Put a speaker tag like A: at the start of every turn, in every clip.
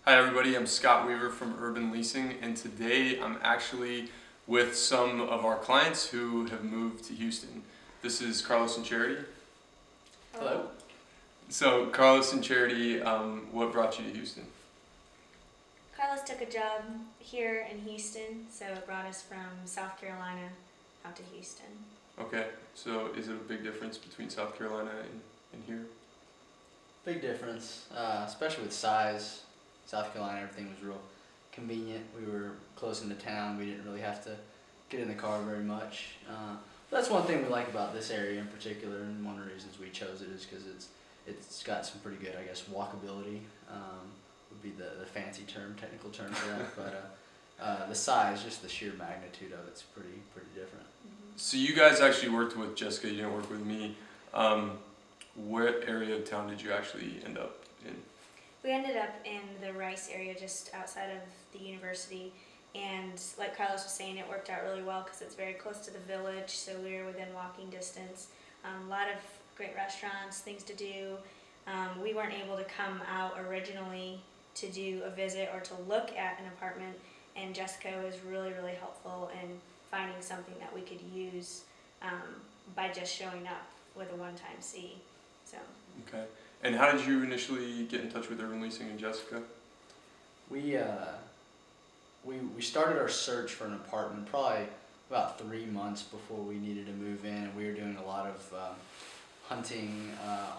A: Hi everybody, I'm Scott Weaver from Urban Leasing, and today I'm actually with some of our clients who have moved to Houston. This is Carlos and Charity.
B: Hello.
A: So Carlos and Charity, what brought you to Houston?
B: Carlos took a job here in Houston, so it brought us from South Carolina out to Houston.
A: Okay, so is it a big difference between South Carolina and here?
C: Big difference, especially with size. South Carolina, everything was real convenient. We were close into town. We didn't really have to get in the car very much. That's one thing we like about this area in particular, and one of the reasons we chose it is because it's got some pretty good, I guess, walkability would be the fancy term, technical term for that. But the size, just the sheer magnitude of it's pretty different.
A: So you guys actually worked with Jessica. You didn't work with me. What area of town did you actually end up in?
B: We ended up in the Rice area just outside of the university, and like Carlos was saying, it worked out really well because it's very close to the village, so we were within walking distance. A lot of great restaurants, things to do. We weren't able to come out originally to do a visit or to look at an apartment, and Jessica was really helpful in finding something that we could use by just showing up with a one-time fee. So.
A: Okay. And how did you initially get in touch with Urban Leasing and Jessica?
C: We started our search for an apartment probably about 3 months before we needed to move in, and we were doing a lot of hunting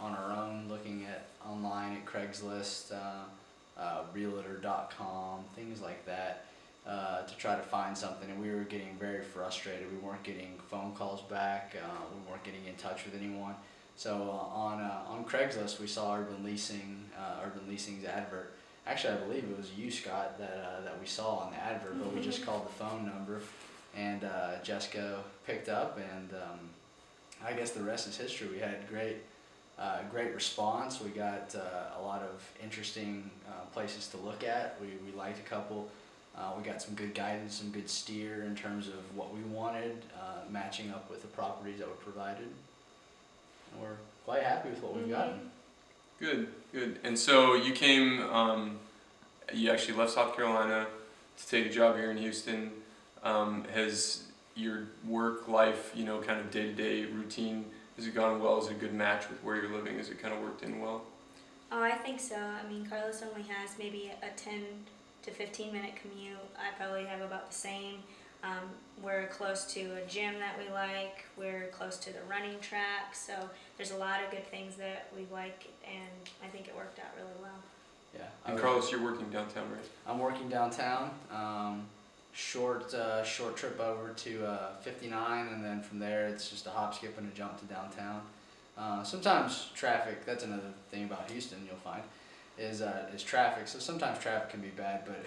C: on our own, looking at online at Craigslist, Realtor.com, things like that, to try to find something. And we were getting very frustrated. We weren't getting phone calls back. We weren't getting in touch with anyone. So on Craigslist, we saw Urban Leasing's advert. Actually, I believe it was you, Scott, that we saw on the advert, but we just called the phone number, and Jessica picked up, and I guess the rest is history. We had great response. We got a lot of interesting places to look at. We liked a couple. We got some good guidance, some good steer in terms of what we wanted, matching up with the properties that were provided. And we're quite happy with what we've gotten.
A: Good. And so you came, you actually left South Carolina to take a job here in Houston. Has your work life, kind of day-to-day routine, has it gone well? Is it a good match with where you're living? Has it kind of worked in well?
B: Oh, I think so. I mean, Carlos only has maybe a 10 to 15 minute commute. I probably have about the same. We're close to a gym that we like. We're close to the running track. So there's a lot of good things that we like, and I think it worked out really well.
C: Yeah.
A: And Carlos, you're working downtown, right?
C: I'm working downtown. Short trip over to 59, and then from there it's just a hop, skip, and a jump to downtown. Sometimes traffic. That's another thing about Houston. You'll find is traffic. So sometimes traffic can be bad, but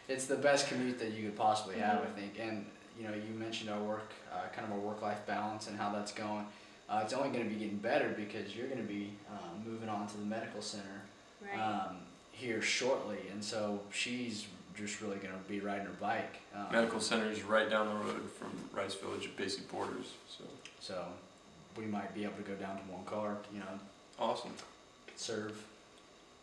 C: it's the best commute that you could possibly have, I think. And you mentioned our work, kind of our work-life balance and how that's going. It's only going to be getting better because you're going to be moving on to the medical center here shortly, and so she's just really going to be riding her bike.
A: Medical center is right down the road from Rice Village, basic borders.
C: So we might be able to go down to one car.
A: Awesome.
C: Serve.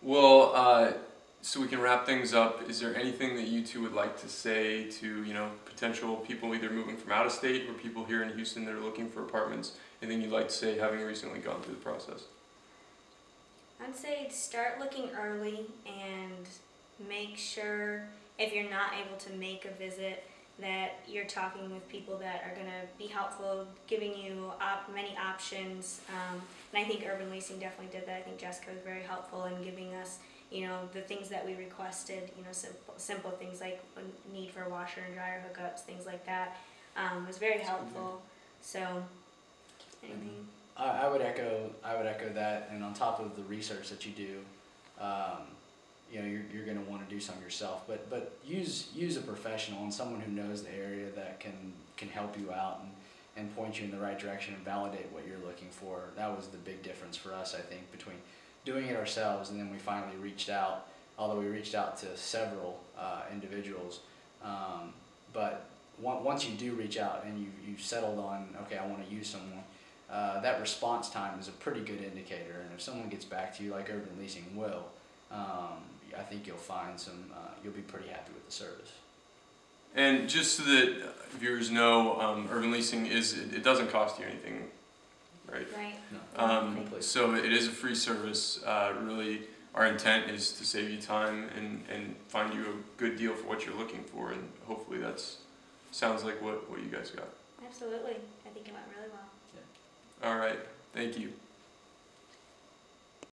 A: Well, so we can wrap things up. Is there anything that you two would like to say to potential people either moving from out of state or people here in Houston that are looking for apartments? Anything you'd like to say, having recently gone through the process?
B: I'd say start looking early and make sure, if you're not able to make a visit, that you're talking with people that are going to be helpful, giving you many options. And I think Urban Leasing definitely did that. I think Jessica was very helpful in giving us the things that we requested, simple things like need for washer and dryer hookups, things like that, was very helpful. So, anything?
C: I would echo that, and on top of the research that you do, you're going to want to do some yourself, but use a professional and someone who knows the area that can help you out and point you in the right direction and validate what you're looking for. That was the big difference for us, I think, between doing it ourselves and then we finally reached out, although we reached out to several individuals. But once you do reach out and you've settled on, okay, I want to use someone, that response time is a pretty good indicator. And if someone gets back to you like Urban Leasing will, I think think you'll find you'll be pretty happy with the service.
A: And just so that viewers know, Urban Leasing it doesn't cost you anything, right?
B: Right.
C: No.
A: So it is a free service. Really, our intent is to save you time and find you a good deal for what you're looking for, and hopefully sounds like what you guys got.
B: Absolutely. I think it went really well.
A: All right. Thank you.